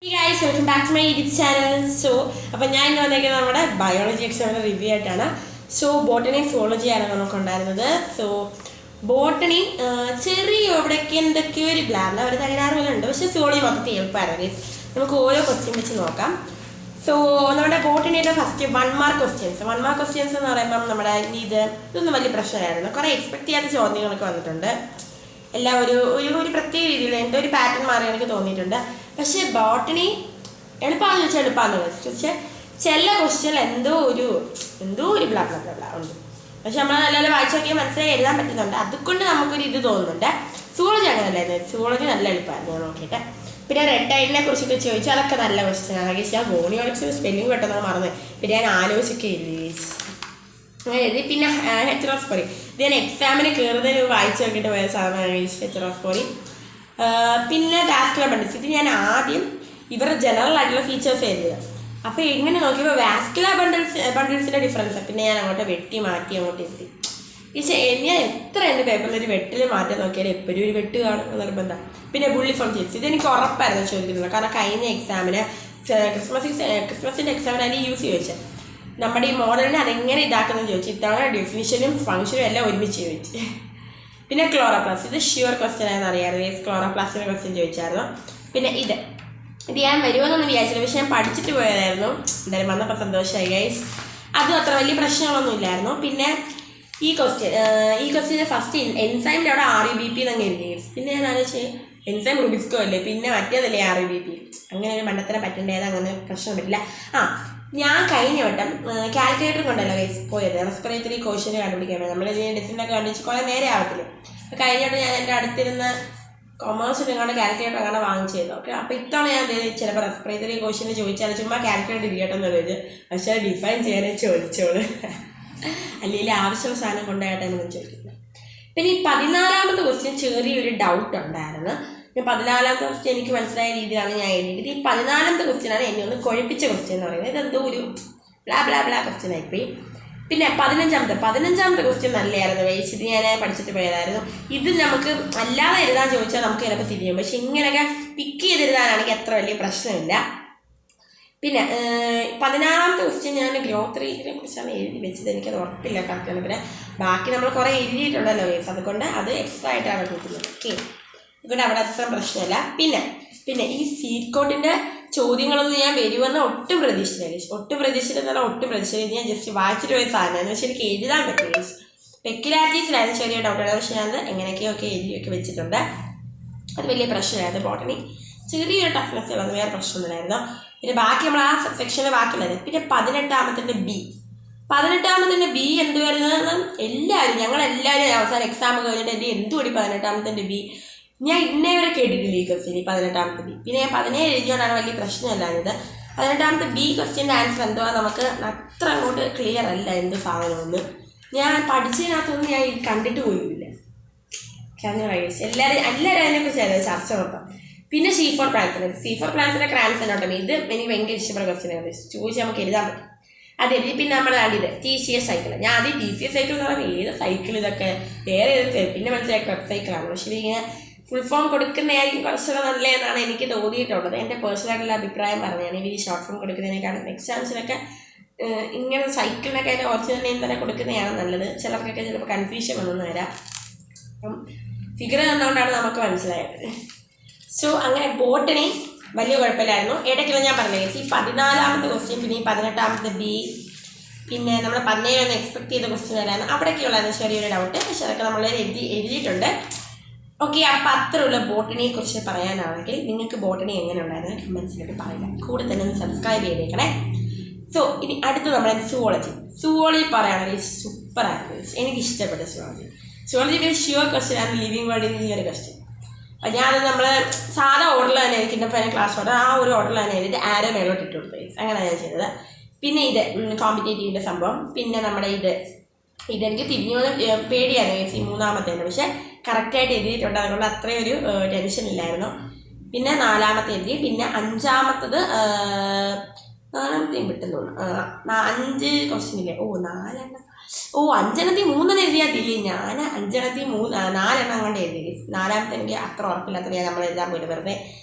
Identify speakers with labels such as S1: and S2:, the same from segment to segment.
S1: Hey guys, welcome back to my YouTube channel. So, അപ്പോൾ ഞാൻ ഇന്ന് വന്നിരിക്കുന്നത് നമ്മുടെ ബയോളജി എക്സാമിൻ്റെ റിവ്യൂ ആയിട്ടാണ്. സോ ബോട്ടണി സുവോളജിയാണ് നമുക്കുണ്ടായിരുന്നത്. സോ ബോട്ടണി ചെറിയ എവിടേക്ക് എന്തൊക്കെയോ ഒരു ബ്ലാബിൽ ഒരു തകരാറ് പോലെ ഉണ്ട്. പക്ഷേ സുവോളജി മൊത്തത്തിൽ എളുപ്പമായിരുന്നു. നമുക്ക് ഓരോ ക്വസ്റ്റ്യൻ വെച്ച് നോക്കാം. സോ നമ്മുടെ ബോട്ടണിയുടെ ഫസ്റ്റ് 1 മാർക്ക് ക്വസ്റ്റ്യൻസ് എന്ന് പറയുമ്പം നമ്മുടെ ഇതൊന്നും വലിയ പ്രശ്നമായിരുന്നു. കുറേ എക്സ്പെക്ട് ചെയ്യാത്ത ചോദ്യങ്ങളൊക്കെ വന്നിട്ടുണ്ട്. എല്ലാം ഒരു പ്രത്യേക രീതിയിൽ എൻ്റെ ഒരു പാറ്റേൺ മാറി എനിക്ക് തോന്നിയിട്ടുണ്ട്. പക്ഷേ ബോട്ടണി എളുപ്പമാണെന്ന് ചോദിച്ചാൽ എളുപ്പമാണെന്ന് വെച്ചിട്ട് പക്ഷേ ചില ക്വസ്റ്റ്യനിൽ എന്തോ ഒരു ബ്ലാ ഉണ്ട്. പക്ഷെ നമ്മൾ നല്ല വായിച്ചു നോക്കിയാൽ മനസ്സിലായി എഴുതാൻ പറ്റുന്നുണ്ട്. അതുകൊണ്ട് നമുക്കൊരു ഇത് തോന്നുന്നുണ്ട്. സുവോളജി അങ്ങനെയല്ലായിരുന്നു. സുവോളജി നല്ല എളുപ്പമായിരുന്നു ഞാൻ നോക്കിയിട്ട്. പിന്നെ റെഡ് ടൈഡിനെ കുറിച്ചിട്ട് ചോദിച്ചാൽ അതൊക്കെ നല്ല ക്വസ്റ്റ്യൻ ആണ്. ഞാൻ ഗോണിയോളിക്സ് സ്പെല്ലിംഗ് പെട്ടെന്ന് മറന്നു. പിന്നെ ഞാൻ ആലോചിച്ചൊക്കെ എഴുതി. പിന്നെ ഹെറ്ററോസ്പോറി ഇത് ഞാൻ എക്സാമിന് കയറുന്നതിന് വായിച്ചു നോക്കിയിട്ട് പോയ സാധനമാണ് ഹെറ്ററോസ്പോറി. പിന്നെ വാസ്കുലർ ബണ്ടിൽസ് ഇത് ഞാൻ ആദ്യം ഇവരുടെ ജനറൽ ആയിട്ടുള്ള ഫീച്ചേഴ്സ് എഴുതിയത്. അപ്പോൾ എങ്ങനെ നോക്കിയപ്പോൾ വാസ്കുലർ ബണ്ടിൽസിൻ്റെ ഡിഫറൻസ് പിന്നെ ഞാൻ അങ്ങോട്ട് മാറ്റി അങ്ങോട്ട് എത്തി. പക്ഷേ ഞാൻ എത്ര എൻ്റെ പേപ്പറിൽ ഒരു വെട്ടിൽ മാറ്റം നോക്കിയാൽ എപ്പോഴും ഒരു വെട്ട് കാണും നിർബന്ധം. പിന്നെ ബുള്ളിഫോം ചിപ്സ് ഇതെനിക്ക് ഉറപ്പായിരുന്നു ചോദിക്കുന്നത്. കാരണം കഴിഞ്ഞ എക്സാമിന് ക്രിസ്മസിൻ്റെ എക്സാമിന് അതിന് യൂസ് ചോദിച്ചത് നമ്മുടെ ഈ മോഡലിനെ അതെങ്ങനെ ഇതാക്കുന്നത് ചോദിച്ചു. ഇത്തവണ ഡെഫിനിഷനും ഫംഗ്ഷനും എല്ലാം ഒരുമിച്ച് ചോദിച്ചു. പിന്നെ ക്ലോറോപ്ലാസ്റ്റ് ഇത് ഷ്യൂർ ക്വസ്റ്റ്യൻ ആണെന്ന് അറിയാമായിരുന്നു. ക്ലോറോപ്ലാസ്റ്റിൻ്റെ ക്വസ്റ്റ്യൻ ചോദിച്ചായിരുന്നു. പിന്നെ ഇത് ഞാൻ വരുമെന്നൊന്നും വിചാരിച്ചില്ല. പക്ഷെ ഞാൻ പഠിച്ചിട്ട് പോയതായിരുന്നു. എന്തായാലും വന്നപ്പോൾ സന്തോഷമായി ഗൈസ്. അതും അത്ര വലിയ പ്രശ്നങ്ങളൊന്നും ഇല്ലായിരുന്നു. പിന്നെ ഈ ക്വസ്റ്റ്യൻ ഫസ്റ്റ് എൻസൈമിൻ്റെ അവിടെ RUBP എന്നങ്ങ് എഴുതി. പിന്നെ ഞാൻ ആലോചിച്ച് എൻസൈം റുബിസ്കോ അല്ലേ, പിന്നെ മറ്റേതല്ലേ RUBP. അങ്ങനെ ഒരു മണ്ടത്തരം പറ്റേണ്ടത് അങ്ങനെ പ്രശ്നം പറ്റില്ല. ഞാൻ കഴിഞ്ഞ വട്ടം കാൽക്കുലേറ്റർ കൊണ്ടല്ലോ ഗൈസ് പോയത് റെസ്പിറേറ്ററി ക്വസ്റ്റ്യൻ കണ്ടുപിടിക്കാൻ വേണ്ടി. നമ്മൾ ഡിസിൻ്റെയൊക്കെ കണ്ടുപിടിച്ച് കുറേ നേരെ ആവത്തില്ല. അപ്പോൾ കഴിഞ്ഞ വട്ടം ഞാൻ എൻ്റെ അടുത്തിരുന്ന് കൊമേഴ്സിൽ എങ്ങാണ്ട് കാൽക്കുലേറ്റർ അങ്ങനെ വാങ്ങിച്ചത്. ഓക്കെ, അപ്പോൾ ഇത്തവണ ഞാൻ ചിലപ്പോൾ റെസ്പിറേറ്ററി ക്വസ്റ്റ്യൻ ചോദിച്ചാൽ ചുമ്മാ കാൽക്കുലേറ്റർ ഇരിക്കട്ടെ എന്നുള്ളത്. പക്ഷേ ഡിഫൈൻ ചെയ്യാനേ ചോദിച്ചോളൂ, അല്ലെങ്കിൽ ആവശ്യമുള്ള സാധനം കൊണ്ടായിട്ടാണ് ചോദിക്കുന്നത്. പിന്നെ ഈ 14ാമത്തെ ക്വസ്റ്റ്യൻ ചെറിയൊരു ഡൗട്ട് ഉണ്ടായിരുന്നു. 14ാമത്തെ ക്വസ്റ്റ്യൻ എനിക്ക് മനസ്സിലായ രീതിയിലാണ് ഞാൻ എഴുതിയത്. ഈ 14ാമത്തെ ക്വസ്റ്റ്യനാണ് എന്നെ ഒന്ന് കുഴപ്പിച്ച ക്വസ്റ്റ്യൻ എന്ന് പറയുന്നത്. ഇതെന്തോ ഒരു ബ്ലാ ക്വസ്റ്റ്യൻ ആയിപ്പോയി. പിന്നെ 15ാമത്തെ ക്വസ്റ്റ്യൻ നല്ലതായിരുന്നു ഗൈസ്. ഇത് ഞാൻ പഠിച്ചിട്ട് പോയതായിരുന്നു. ഇത് നമുക്ക് അല്ലാതെ എഴുതാൻ ചോദിച്ചാൽ നമുക്ക് ചിലപ്പോൾ തിരിയും. പക്ഷെ ഇങ്ങനെയൊക്കെ പിക്ക് ചെയ്തെഴുതാനാണെങ്കിൽ അത്ര വലിയ പ്രശ്നമില്ല. പിന്നെ 16ാമത്തെ ക്വസ്റ്റ്യൻ ഞാൻ ഗ്രോത്ത് റേറ്റിനെ കുറിച്ചാണ് എഴുതി വെച്ചത്. എനിക്കത് ഉറപ്പില്ല കറക്റ്റാണ്. പിന്നെ ബാക്കി നമ്മൾ കുറേ എഴുതിയിട്ടുണ്ടല്ലോ ഗൈസ്, അതുകൊണ്ട് അത് എക്സ്ട്രാ ആയിട്ടാണ് കിട്ടുന്നത്. ഓക്കെ, അതുകൊണ്ട് അവിടെ അത്ര പ്രശ്നമില്ല. പിന്നെ ഈ സീറ്റ് കോട്ടിൻ്റെ ചോദ്യങ്ങളൊന്നും ഞാൻ വരുമെന്ന് ഒട്ടും പ്രതീക്ഷിച്ചില്ല. ഞാൻ ജസ്റ്റ് വായിച്ചിട്ട് പോയ സാധനമാണ്. പക്ഷെ എനിക്ക് എഴുതാൻ പറ്റില്ല. സ്പെക്കുലാറ്റീവ്സിലായിരുന്നു ചെറിയ ഡൗട്ടാണ്. പക്ഷെ ഞാനത് എങ്ങനെയൊക്കെ എഴുതിയൊക്കെ വെച്ചിട്ടുണ്ട്. അത് വലിയ പ്രശ്നമായിരുന്നു. ബോട്ടണി ചെറിയൊരു ടഫ്നെസ് ഉള്ളത്, വേറെ പ്രശ്നമൊന്നുമില്ലായിരുന്നു. പിന്നെ ബാക്കി നമ്മൾ ആ സെക്ഷനിൽ ബാക്കിയുള്ളത്. പിന്നെ 18ാമത്തിൻ്റെ ബി എന്ത് വരുന്നത് ഞങ്ങളെല്ലാവരും അവസാനം എക്സാം കഴിഞ്ഞിട്ട് എൻ്റെ എന്തുകൂടി 18ാമത്തിൻ്റെ ബി ഞാൻ ഇന്നേ വരെ കേട്ടിട്ടില്ല ഈ ക്വസ്റ്റ്യൻ. 18ാമത്തെ ബി പിന്നെ ഞാൻ 17 എഴുതിയോണ്ടാണ് വലിയ പ്രശ്നമല്ലാഞ്ഞത്. 18ാമത്തെ ബി ക്വസ്റ്റ്യൻ്റെ ആൻസർ എന്തുവാ നമുക്ക് അത്ര അങ്ങോട്ട് ക്ലിയർ അല്ല. എന്ത് സാധനമൊന്നും ഞാൻ പഠിച്ചതിനകത്തൊന്നും ഞാൻ കണ്ടിട്ട് പോയില്ല. എല്ലാവരും അതിനെക്കുറിച്ചായിരുന്നു ചർച്ച മൊത്തം. പിന്നെ C4 പ്ലാന്റ്സിൻ്റെ ക്രാൻസനോട്ടമി ഇത് എനിക്ക് ഭയങ്കര ഇഷ്ടപ്പെട്ട ക്വസ്റ്റ്യനാണ്. ചോദിച്ചാൽ നമുക്ക് എഴുതാൻ പറ്റും. അത് എഴുതി. പിന്നെ നമ്മൾ കണ്ടിത് TCS സൈക്കിൾ. ഞാൻ ആദ്യം TCS സൈക്കിൾ എന്ന് പറയുമ്പോൾ ഏത് സൈക്കിൾ ഇതൊക്കെ വേറെ പിന്നെ മനസ്സിലാക്കി ക്ലബ് സൈക്കിളാണ്. പക്ഷേ ഇതിങ്ങനെ ഫുൾ ഫോം കൊടുക്കുന്നതായിരിക്കും കുറച്ചുകൂടെ നല്ലതെന്നാണ് എനിക്ക് തോന്നിയിട്ടുള്ളത്. എൻ്റെ പേഴ്സണലായിട്ടുള്ള അഭിപ്രായം പറഞ്ഞതാണ്. ഇവർ ഈ ഷോർട്ട് ഫോം കൊടുക്കുന്നതിനേക്കാളും എക്സാംസിനൊക്കെ ഇങ്ങനെ സൈക്കിളിനൊക്കെ അതിൻ്റെ ഒറിജിനൽ നെയിം തന്നെ കൊടുക്കുന്നതാണ് നല്ലത്. ചിലർക്കൊക്കെ ചിലപ്പോൾ കൺഫ്യൂഷൻ വന്നെന്ന് വരാം. അപ്പം ഫിഗർ തന്നുകൊണ്ടാണ് നമുക്ക് മനസ്സിലായത്. സോ അങ്ങനെ ബോട്ടണി വലിയ കുഴപ്പമില്ലായിരുന്നു. ഇടയ്ക്കുള്ള ഞാൻ പറഞ്ഞത് ഈ 14ാമത്തെ ക്വസ്റ്റ്യൻ പിന്നെ ഈ 18ാമത്തെ ബി പിന്നെ നമ്മൾ 17 എക്സ്പെക്ട് ചെയ്ത ക്വസ്റ്റ്യൻ വരായിരുന്നു. അവിടേക്കുള്ളതാണ് ചെറിയൊരു ഡൗട്ട്. പക്ഷെ അതൊക്കെ നമ്മൾ എഴുതിയിട്ടുണ്ട്. ഓക്കെ, അപ്പം അത്രയുള്ള ബോട്ടണിയെ കുറിച്ച് പറയാനാണെങ്കിൽ നിങ്ങൾക്ക് ബോട്ടണി എങ്ങനെ ഉണ്ടായിരുന്നു കമൻസിലോട്ട് പറയുക. കൂടെ തന്നെ ഒന്ന് സബ്സ്ക്രൈബ് ചെയ്തേക്കണേ. സോ ഇനി അടുത്ത് നമ്മുടെ സുവോളജി പറയുകയാണെങ്കിൽ സൂപ്പറായിരുന്നു. എനിക്ക് ഇഷ്ടപ്പെട്ട സുവോളജി പിന്നെ ഷ്യൂർ ക്വസ്റ്റ്യൻ ആണ്. ലിവിങ് വേൾഡിൽ ഈ ഒരു ക്വസ്റ്റ്യൻ ഞാനത് നമ്മൾ സാധാ ഓർഡറിൽ തന്നെ എനിക്കിൻ്റെ ഫൈനൽ ക്ലാസ് ഓർഡർ ആ ഒരു ഓർഡറിൽ തന്നെ എഴുതിയിട്ട് ആരോ മേലോട്ട് ഇട്ട് കൊടുത്തു. അങ്ങനെയാണ് ഞാൻ ചെയ്തത്. പിന്നെ ഇത് കോമ്പറ്റേറ്റീവിൻ്റെ സംഭവം. പിന്നെ നമ്മുടെ ഇതെനിക്ക് തിരിഞ്ഞു വന്ന് പേടിയായിരുന്നു ഈ 3ാമത്തേന്. പക്ഷേ കറക്റ്റായിട്ട് എഴുതിയിട്ടുണ്ട്. അതുകൊണ്ട് അത്രയും ഒരു ടെൻഷൻ ഇല്ലായിരുന്നു. പിന്നെ 4ാമത്തെ എഴുതി. പിന്നെ 5ാമത്തത് 4ാമത്തെയും വിട്ടെന്ന് തോന്നുന്നു. 5 ക്വസ്റ്റ്യൻ ഇല്ലേ? 5 3 എഴുതിയാതില്ലേ. ഞാൻ 5 4 കൊണ്ട് എഴുതി. 4ാമത്തെ എനിക്ക് അത്ര ഉറപ്പില്ലാത്ത ഞാൻ നമ്മൾ എഴുതാൻ പോയിട്ട് വെറുതെ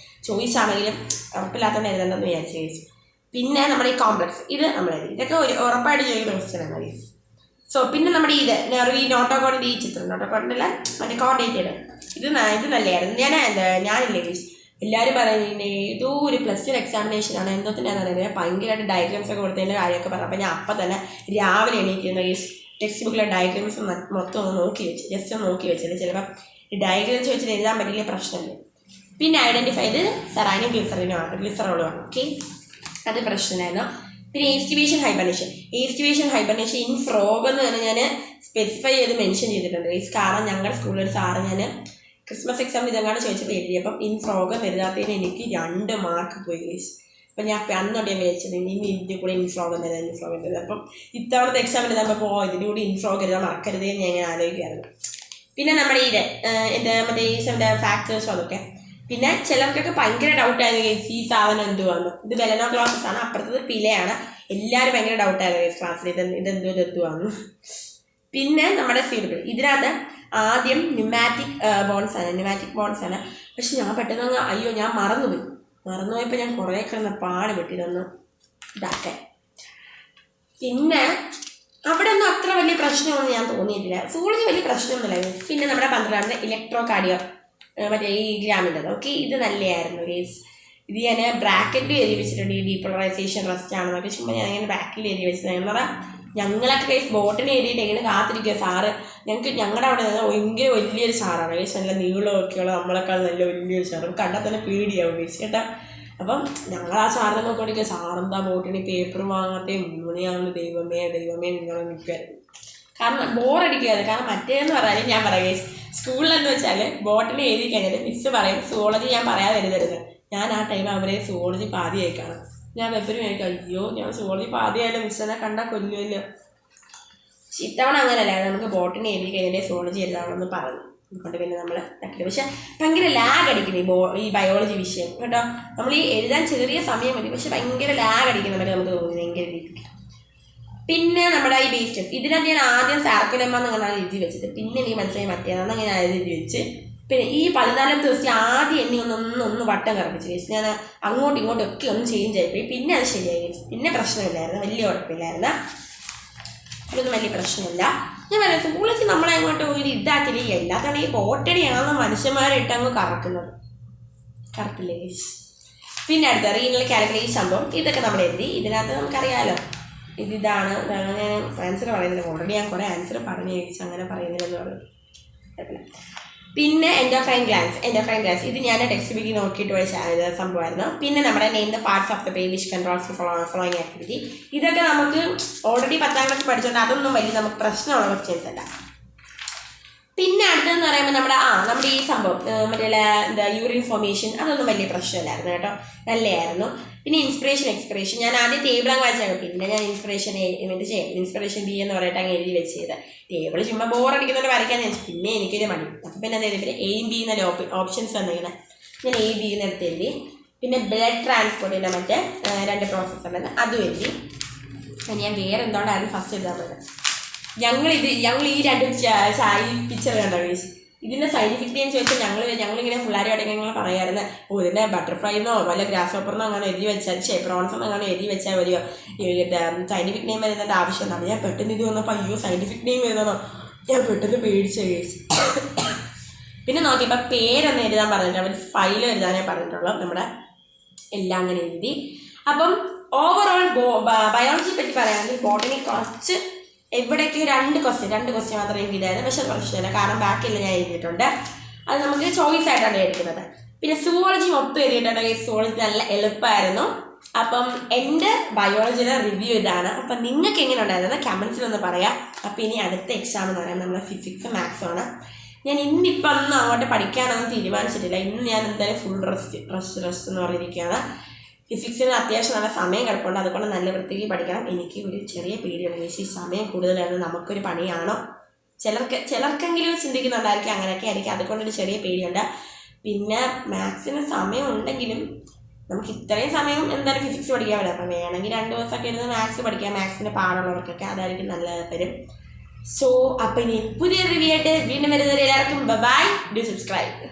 S1: ചോദിച്ചാണെങ്കിലും ഉറപ്പില്ലാത്തതുകൊണ്ട് എഴുതണ്ടെന്ന് വിചാരിച്ചു ഗൈസ്. പിന്നെ നമ്മുടെ ഈ കോംപ്ലക്സ് ഇത് നമ്മൾ എഴുതി. ഇതൊക്കെ ഉറപ്പായിട്ട് ചോദിക്കുന്ന ക്വസ്റ്റ്യനാണ് ഗൈസ്. സോ പിന്നെ നമ്മുടെ ഇത് ഈ നോട്ടോക്കോഡിൻ്റെ ഈ ചിത്രം, നോട്ടോക്കോഡിൻ്റെ മറ്റേ കോർഡിനേറ്റഡ് ഇത് നല്ലതായിരുന്നു. ഞാനില്ലേ ഗൈസ്, എല്ലാവരും പറയുന്നത് ഇതോ ഒരു +2 എക്സാമിനേഷനാണ് എന്തോത്തിനാന്ന് പറയുന്നത്, ഭയങ്കരമായിട്ട് ഡയഗ്രാംസ് ഒക്കെ കൊടുത്തതിൻ്റെ കാര്യമൊക്കെ പറഞ്ഞു. അപ്പോൾ ഞാൻ അപ്പം തന്നെ രാവിലെ എണീറ്റിരുന്ന ഗൈസ് ടെക്സ്റ്റ് ബുക്കിലെ ഡയഗ്രാംസ് മൊത്തം ഒന്ന് നോക്കി വെച്ച്, ജസ്റ്റ് ഒന്ന് നോക്കി വെച്ചിട്ട് ചിലപ്പോൾ ഈ ഡയഗ്രാംസ് വെച്ചിട്ട് എഴുതാൻ പറ്റില്ല, പ്രശ്നമില്ല. പിന്നെ ഐഡൻറ്റിഫൈ ചെയ്ത് സെറാനും ഗ്ലിസറോളുമാണ്. ഓക്കെ, അത് പ്രശ്നമായിരുന്നു. പിന്നെ എസ്റ്റിവേഷൻ ഹൈബർനേഷൻ ഇൻ ഫ്രോഗ് എന്ന് തന്നെ ഞാൻ സ്പെസിഫൈ ചെയ്ത് മെൻഷൻ ചെയ്തിട്ടുണ്ട് ഗൈസ്. കാരണം ഞങ്ങളുടെ സ്കൂളിൽ സാറ് ഞാൻ ക്രിസ്മസ് എക്സാം ഇതെങ്ങാണ്ട് ചോദിച്ചപ്പോൾ എഴുതിയപ്പം ഇൻ ഫ്രോഗ് എഴുതാത്തതിന് എനിക്ക് 2 മാർക്ക് പോയി ഗൈസ്. അപ്പം ഞാൻ അന്നോട്ട് ഞാൻ വിചാരിച്ചത് ഇനി ഇതിൻ്റെ കൂടെ ഇൻ ഫ്രോഗ് എഴുതാം. അപ്പം ഇത്തവണത്തെ എക്സാം എഴുതാമ്പോൾ ഇതിൻ്റെ കൂടെ ഇൻ ഫ്രോഗ് എഴുതാൻ മറക്കരുതേ ഞാൻ ഇങ്ങനെ ആലോചിക്കാറുണ്ട്. പിന്നെ നമ്മുടെ മറ്റേ ഈ ഫാക്ടേഴ്സും അതൊക്കെ. പിന്നെ ചിലർക്കൊക്കെ ഭയങ്കര ഡൗട്ടായിരുന്നു ഗൈസ് ഈ സാധനം എന്തുവാന്ന്. ഇത് ബെലനോ ക്ലോസസ് ആണ്, അപ്പുറത്തത് പിലയാണ്. എല്ലാവരും ഭയങ്കര ഡൗട്ടായിരുന്നു ഗൈസ് ക്ലാസ്സിൽ ഇതെന്തുവാന്ന്. പിന്നെ നമ്മുടെ സീഡുകൾ ഇതിനകത്ത് ആദ്യം ന്യൂമാറ്റിക് ബോൺസ് ആണ്. പക്ഷെ ഞാൻ പെട്ടെന്ന് അയ്യോ ഞാൻ മറന്നുപോയപ്പോൾ ഞാൻ കുറേ കിടന്ന് പാടുപെട്ടിരുന്നു ഇതാക്കാൻ. പിന്നെ അവിടെ ഒന്നും അത്ര വലിയ പ്രശ്നമൊന്നും ഞാൻ തോന്നിയിട്ടില്ല. സൂളജി വലിയ പ്രശ്നമൊന്നുമില്ല. പിന്നെ നമ്മുടെ 12 ഇലക്ട്രോ കാർഡിയോ മറ്റേ ഈ ഗ്രാമിൻ്റെത്. ഓക്കെ, ഇത് നല്ലതായിരുന്നു ഗൈസ്. ഇത് ഞാൻ ബ്രാക്കറ്റിൽ എഴുതി വെച്ചിട്ടുണ്ട്, ഈ ഡീപോളറൈസേഷൻ റെസ്റ്റ് ആണെന്നൊക്കെ. ചുമ്മാ ഞാൻ അങ്ങനെ ബാക്കിൽ എഴുതി വെച്ചത്. എന്ന് പറഞ്ഞാൽ ഞങ്ങളൊക്കെ ഗൈസ് ബോട്ടിന് എഴുതിയിട്ട് എങ്ങനെ കാത്തിരിക്കുക സാറ്. ഞങ്ങളുടെ അവിടെ ഭയങ്കര വലിയൊരു സാറാണ് ഗൈസ്, നല്ല നീളമൊക്കെയുള്ള നമ്മളെക്കാൾ നല്ല വലിയൊരു സാറ്. കണ്ടാൽ തന്നെ പേടിയാവും ഗൈസ് കേട്ടാ. അപ്പം ഞങ്ങൾ ആ സാറിനെ നോക്കിക്കൊണ്ടിരിക്കുക, സാറെന്താ ബോട്ടിന് പേപ്പർ വാങ്ങാത്തേ 3 മണിയാവുന്ന ദൈവമേ നിങ്ങൾ നിൽക്കുമായിരുന്നു. കാരണം ബോറടിക്കാതെ. കാരണം മറ്റേന്ന് പറഞ്ഞാൽ ഞാൻ പറയാം ഗൈസ്, സ്കൂളിലെന്ന് വെച്ചാൽ ബോട്ടിന് എഴുതി കഴിഞ്ഞാൽ മിസ്സ് പറയും സുവോളജി ഞാൻ പറയാതെ എഴുതരുത്. ഞാൻ ആ ടൈം അവരെ സുവോളജി പാതിയായി കാണും. ഞാൻ എപ്പോഴും എനിക്ക് അയ്യോ ഞാൻ സുവോളജി പാതിയായാലും മിസ്സിനെ കണ്ടാൽ കൊല്ലുമല്ലോ. ഇത്തവണ അങ്ങനെയല്ല, നമുക്ക് ബോട്ടിന് എഴുതി കഴിഞ്ഞാൽ സുവോളജി എഴുതാമെന്ന് പറഞ്ഞു. അതുകൊണ്ട് പിന്നെ നമ്മൾ തട്ടില്ല. പക്ഷെ ഭയങ്കര ലാഗ് അടിക്കുന്നു ഈ ബയോളജി വിഷയം കേട്ടോ. നമ്മൾ ഈ എഴുതാൻ ചെറിയ സമയം മതി, പക്ഷെ ഭയങ്കര ലാഗ് അടിക്കുന്നവരെ നമുക്ക് തോന്നുന്നു ഭയങ്കര രീതിക്ക്. പിന്നെ നമ്മുടെ ഈ ബേസ് ടെസ്റ്റ് ഇതിനകത്ത് ഞാൻ ആദ്യം സാർക്കുലമ്മ എന്നാണ് എഴുതി വെച്ചത്. പിന്നെ എനിക്ക് മനസ്സിലായി മറ്റേതാണെന്ന് ഞാൻ എഴുതി വെച്ച്. പിന്നെ ഈ 14ാമത്തെ ദിവസം ആദ്യം എന്നെ ഒന്ന് വട്ടം കറപ്പിച്ച് കഴിച്ചു. ഞാൻ അങ്ങോട്ടും ഇങ്ങോട്ടും ഒക്കെ ഒന്ന് ചേഞ്ച് ആയിപ്പോയി. പിന്നെ അത് ശരിയായി കഴിച്ചു. പിന്നെ പ്രശ്നമില്ലായിരുന്നു, വലിയ കുഴപ്പമില്ലായിരുന്നു. അതൊന്നും വലിയ പ്രശ്നമില്ല. ഞാൻ പറയാം സ്കൂളിലേക്ക് നമ്മളെ അങ്ങോട്ട് ഒരു ഇതാക്കില്ല. എല്ലാത്തവണ ഈ ബോട്ടണിയാണ് മനുഷ്യന്മാരിട്ട് അങ്ങ് കറപ്പില്ലേ കഴിച്ചു. പിന്നെ അടുത്ത റീനൽ കാൽക്കുലേഷൻ സംഭവം ഇതൊക്കെ നമ്മൾ എഴുതി. ഇതിനകത്ത് നമുക്കറിയാമല്ലോ ഇതാണ്. ഞാൻ ആൻസർ പറയുന്നില്ല, ഓൾറെഡി ഞാൻ കുറേ ആൻസർ പറഞ്ഞു കഴിച്ചു, അങ്ങനെ പറയുന്നില്ലെന്ന് പറഞ്ഞു. പിന്നെ എൻഡോക്രൈൻ ഗ്ലാൻസ് ഇത് ഞാൻ ടെക്സ്റ്റ് ബുക്കിൽ നോക്കിയിട്ട് പോയ സംഭവമായിരുന്നു. പിന്നെ നമ്മുടെ name the parts of the brain which controls following activity. ഇതൊക്കെ നമുക്ക് ഓൾറെഡി 10ാം ക്ലാസ് പഠിച്ചുകൊണ്ട് അതൊന്നും വലിയ നമുക്ക് പ്രശ്നമുള്ള ക്വസ്റ്റ്യൻസ് അല്ല. പിന്നെ അടുത്തതെന്ന് പറയുമ്പോൾ നമ്മുടെ ഈ സംഭവം മറ്റേ യൂറിൻ ഫോർമേഷൻ അതൊന്നും വലിയ പ്രശ്നമില്ലായിരുന്നു കേട്ടോ, നല്ലതായിരുന്നു. പിന്നെ ഇൻസ്പിറേഷൻ ഞാൻ ആദ്യം ടേബിൾ അങ്ങ് വായിച്ചാൽ പിന്നെ ഞാൻ ഇൻസ്പിറേഷൻ ബി എന്ന് പറഞ്ഞിട്ട് അങ്ങ് എഴുതി വെച്ചത്. ടേബിൾ ചുമ്മാ ബോറടിക്കുന്നവരെ വരയ്ക്കാന്ന് വെച്ചു. പിന്നെ എനിക്കൊരു മടി. അപ്പം പിന്നെ എന്താ എഴുതി എയും ബി എന്നല്ല ഓപ്ഷൻസ് വന്നിങ്ങനെ ഞാൻ A B എന്ന് എടുത്ത് എഴുതി. പിന്നെ ബ്ലഡ് ട്രാൻസ്പോർട്ടിൻ്റെ മറ്റേ 2 പ്രോസസ്സ് ഉണ്ടെന്ന് അതും എഴുതി. ഞാൻ വേറെ എന്തുകൊണ്ടായിരുന്നു ഫസ്റ്റ് എഴുതാൻ പറ്റുന്നത്. ഞങ്ങൾ ഈ 2 പിക്ചർ കണ്ടോ ഗൈസ്. ഇതിൻ്റെ സയൻറ്റിഫിക് നെയിം ചോദിച്ചാൽ ഞങ്ങളിങ്ങനെ പിള്ളേരോടെ ഞങ്ങൾ പറയാമായിരുന്നു ഇതിനെ ബട്ടർഫ്ലൈന്നോ വല്ല ഗ്രാസ് ഹോപ്പറിനോ അങ്ങനെ എഴുതി വെച്ചാൽ പ്രോൺസെന്നോ അങ്ങനെ എഴുതി വെച്ചാൽ മതിയോ, സയൻറ്റിഫിക് നെയിം എഴുതേണ്ട ആവശ്യമുണ്ടാവും. ഞാൻ പെട്ടെന്ന് ഇത് വന്നപ്പോൾ അയ്യോ സയൻറ്റിഫിക് നെയിം എഴുതണോ, ഞാൻ പെട്ടെന്ന് പേടിച്ച കഴിച്ചു. പിന്നെ നോക്കിയപ്പോൾ പേരൊന്ന് എഴുതാൻ പറഞ്ഞിട്ട് അവർ ഫയൽ എഴുതാനേ പറഞ്ഞിട്ടുള്ളൂ. നമ്മുടെ എല്ലാം അങ്ങനെ എഴുതി. അപ്പം ഓവറോൾ ബയോളജിയെ പറ്റി പറയുകയാണെങ്കിൽ ബോട്ടണി കുറച്ച് എവിടേക്ക് 2 ക്വസ്റ്റ്യൻ മാത്രമേ എഴുതിയതായിരുന്നു. പക്ഷെ പ്രശ്നമില്ല, കാരണം ബാക്കിയെല്ലാം ഞാൻ എഴുതിയിട്ടുണ്ട്. അത് നമുക്ക് ചോയ്സ് ആയിട്ടാണ് എടുക്കുന്നത്. പിന്നെ സുവോളജി മൊത്തം എഴുതിയിട്ടുണ്ടെങ്കിൽ സുവോളജി നല്ല എളുപ്പമായിരുന്നു. അപ്പം എൻ്റെ ബയോളജിയുടെ റിവ്യൂ ഇതാണ്. അപ്പം നിങ്ങൾക്ക് എങ്ങനെ ഉണ്ടായിരുന്നത് കമൻസിലൊന്ന് പറയാം. അപ്പം ഇനി അടുത്ത എക്സാം എന്ന് പറയുന്നത് നമ്മുടെ ഫിസിക്സ് മാത്സുമാണ്. ഞാൻ ഇന്നിപ്പം ഒന്നും അങ്ങോട്ട് പഠിക്കാനൊന്നും തീരുമാനിച്ചിട്ടില്ല. ഇന്ന് ഞാൻ എന്തായാലും ഫുൾ റെസ്റ്റ് എന്ന് പറഞ്ഞിരിക്കുകയാണ്. ഫിസിക്സിന് അത്യാവശ്യം നല്ല സമയം കിടപ്പുണ്ട്, അതുകൊണ്ട് നല്ല വൃത്തിക്ക് പഠിക്കണം. എനിക്ക് ഒരു ചെറിയ പേടിയുണ്ട്, ഈ സമയം കൂടുതലാണ് നമുക്കൊരു പണിയാണോ, ചിലർക്കെങ്കിലും ചിന്തിക്കുന്നുണ്ടായിരിക്കും, അങ്ങനെയൊക്കെ ആയിരിക്കും. അതുകൊണ്ടൊരു ചെറിയ പേടിയുണ്ട്. പിന്നെ മാത്സിന് സമയം ഉണ്ടെങ്കിലും നമുക്ക് ഇത്രയും സമയം എന്തായാലും ഫിസിക്സ് പഠിക്കാൻ പറ്റില്ല. അപ്പം വേണമെങ്കിൽ 2 ദിവസമൊക്കെ ഇരുന്ന് മാത്സ് പഠിക്കാം. മാത്സിന് പാടുള്ളവർക്കൊക്കെ അതായിരിക്കും നല്ല വരും. സോ അപ്പം ഇനി പുതിയ റിവ്യൂ ആയിട്ട് വീണ്ടും വരുന്നവരെ എല്ലാവർക്കും ബൈ. Do subscribe.